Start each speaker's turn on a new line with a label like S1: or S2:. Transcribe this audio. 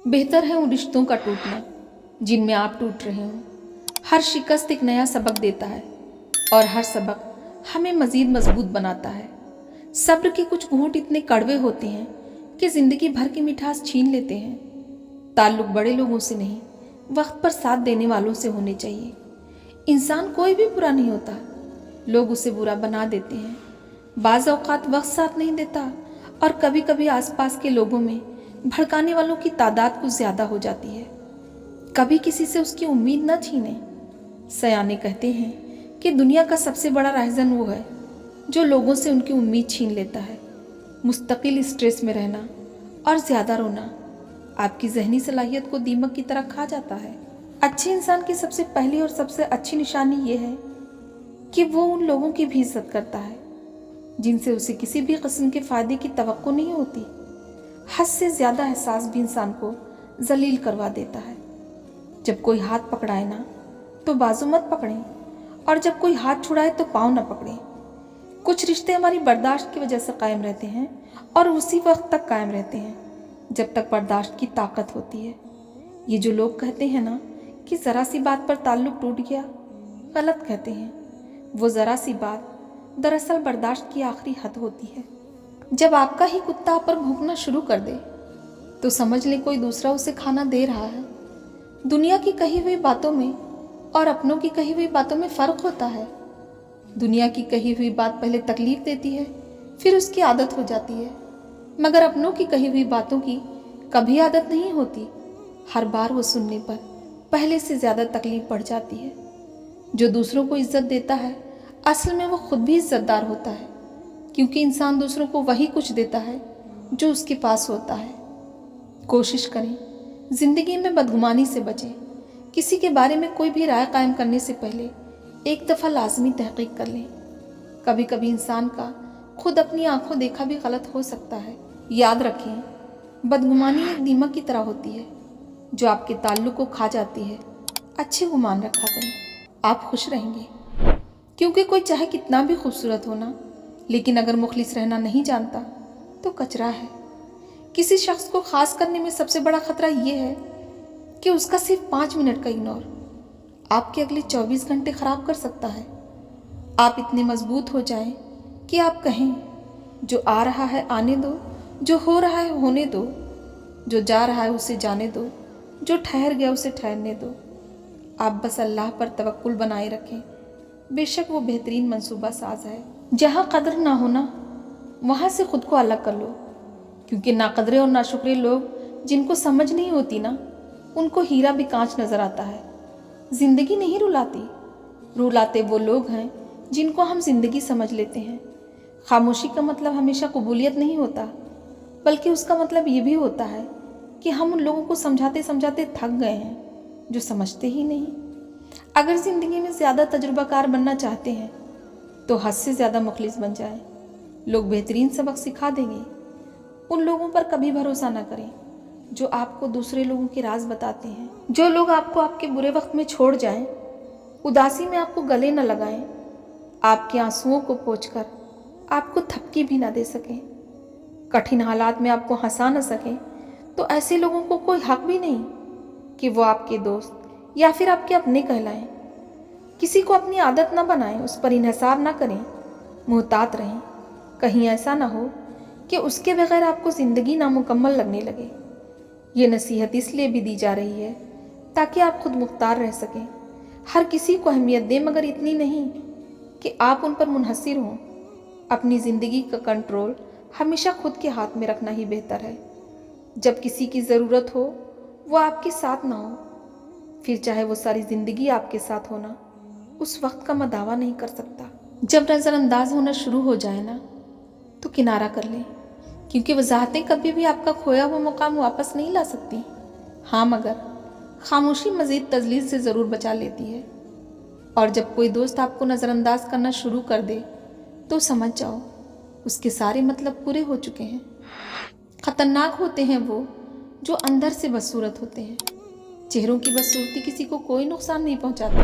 S1: बेहतर है उन रिश्तों का टूटना जिनमें आप टूट रहे हो। हर शिकस्त एक नया सबक देता है और हर सबक हमें मज़ीद मजबूत बनाता है। सब्र के कुछ घूंट इतने कड़वे होते हैं कि ज़िंदगी भर की मिठास छीन लेते हैं। ताल्लुक बड़े लोगों से नहीं, वक्त पर साथ देने वालों से होने चाहिए। इंसान कोई भी बुरा नहीं होता, लोग उसे बुरा बना देते हैं। बाज़ औक़ात वक्त साथ नहीं देता और कभी कभी आसपास के लोगों में भड़काने वालों की तादाद कुछ ज़्यादा हो जाती है। कभी किसी से उसकी उम्मीद न छीने। सयाने कहते हैं कि दुनिया का सबसे बड़ा रहज़न वो है जो लोगों से उनकी उम्मीद छीन लेता है। मुस्तकिल स्ट्रेस में रहना और ज़्यादा रोना आपकी ज़हनी सलाहियत को दीमक की तरह खा जाता है। अच्छे इंसान की सबसे पहली और सबसे अच्छी निशानी ये है कि वो उन लोगों की भी इज्जत करता है जिनसे उसे किसी भी किस्म के फ़ायदे की तवक्को नहीं होती। हद से ज़्यादा एहसास भी इंसान को जलील करवा देता है। जब कोई हाथ पकड़ाए ना तो बाजू मत पकड़ें, और जब कोई हाथ छुड़ाए तो पाँव न पकड़ें। कुछ रिश्ते हमारी बर्दाश्त की वजह से कायम रहते हैं और उसी वक्त तक कायम रहते हैं जब तक बर्दाश्त की ताकत होती है। ये जो लोग कहते हैं ना कि ज़रा सी बात पर ताल्लुक़ टूट गया, गलत कहते हैं। वो ज़रा सी बात दरअसल बर्दाश्त की आखिरी हद होती है। जब आपका ही कुत्ता आप पर भौंकना शुरू कर दे तो समझ ले कोई दूसरा उसे खाना दे रहा है। दुनिया की कही हुई बातों में और अपनों की कही हुई बातों में फ़र्क होता है। दुनिया की कही हुई बात पहले तकलीफ़ देती है, फिर उसकी आदत हो जाती है, मगर अपनों की कही हुई बातों की कभी आदत नहीं होती। हर बार वो सुनने पर पहले से ज़्यादा तकलीफ़ बढ़ जाती है। जो दूसरों को इज्जत देता है असल में वो खुद भी इज्जतदार होता है, क्योंकि इंसान दूसरों को वही कुछ देता है जो उसके पास होता है। कोशिश करें ज़िंदगी में बदगुमानी से बचें। किसी के बारे में कोई भी राय कायम करने से पहले एक दफ़ा लाजमी तहकीक कर लें। कभी कभी इंसान का खुद अपनी आंखों देखा भी गलत हो सकता है। याद रखें, बदगुमानी एक दीमक की तरह होती है जो आपके ताल्लुक़ को खा जाती है। अच्छे गुमान रखा करें, आप खुश रहेंगे। क्योंकि कोई चाहे कितना भी खूबसूरत हो ना, लेकिन अगर मुखलिस रहना नहीं जानता तो कचरा है। किसी शख्स को ख़ास करने में सबसे बड़ा ख़तरा ये है कि उसका सिर्फ 5 मिनट का इग्नोर आपके अगले 24 घंटे ख़राब कर सकता है। आप इतने मजबूत हो जाएं कि आप कहें, जो आ रहा है आने दो, जो हो रहा है होने दो, जो जा रहा है उसे जाने दो, जो ठहर गया उसे ठहरने दो। आप बस अल्लाह पर तवक्कुल बनाए रखें। बेशक वो बेहतरीन मंसूबा साज है। जहाँ कदर ना होना वहाँ से खुद को अलग कर लो, क्योंकि नाकदरे और नाशुक्रे लोग जिनको समझ नहीं होती ना, उनको हीरा भी कांच नज़र आता है। ज़िंदगी नहीं रुलाती, रुलाते वो लोग हैं जिनको हम ज़िंदगी समझ लेते हैं। खामोशी का मतलब हमेशा कबूलियत नहीं होता, बल्कि उसका मतलब ये भी होता है कि हम उन लोगों को समझाते समझाते थक गए हैं जो समझते ही नहीं। अगर ज़िंदगी में ज़्यादा तजुर्बाकार बनना चाहते हैं तो हद से ज़्यादा मुखलिस बन जाएं। लोग बेहतरीन सबक सिखा देंगे। उन लोगों पर कभी भरोसा ना करें जो आपको दूसरे लोगों के राज बताते हैं। जो लोग आपको आपके बुरे वक्त में छोड़ जाएं, उदासी में आपको गले न लगाएं, आपके आंसुओं को पोंछकर आपको थपकी भी ना दे सकें, कठिन हालात में आपको हंसा न सकें, तो ऐसे लोगों को कोई हक भी नहीं कि वो आपके दोस्त या फिर आपके अपने कहलाएं। किसी को अपनी आदत ना बनाएं, उस पर इन्हिसार ना करें, मुहतात रहें। कहीं ऐसा ना हो कि उसके बगैर आपको ज़िंदगी नामुकम्मल लगने लगे। ये नसीहत इसलिए भी दी जा रही है ताकि आप खुद मुख्तार रह सकें। हर किसी को अहमियत दें, मगर इतनी नहीं कि आप उन पर मुनहसिर हों। अपनी ज़िंदगी का कंट्रोल हमेशा खुद के हाथ में रखना ही बेहतर है। जब किसी की ज़रूरत हो वो आपके साथ ना हो, फिर चाहे वो सारी ज़िंदगी आपके साथ होना, उस वक्त का मैं दावा नहीं कर सकता। जब नज़रअंदाज होना शुरू हो जाए ना तो किनारा कर लें, क्योंकि वजाहतें कभी भी आपका खोया हुआ मुकाम वापस नहीं ला सकती। हाँ, मगर खामोशी मज़ीद तजलील से ज़रूर बचा लेती है। और जब कोई दोस्त आपको नज़रअंदाज करना शुरू कर दे तो समझ जाओ उसके सारे मतलब पूरे हो चुके हैं। ख़तरनाक होते हैं वो जो अंदर से बदसूरत होते हैं। चेहरों की बदसूरती किसी को कोई नुकसान नहीं पहुंचाती,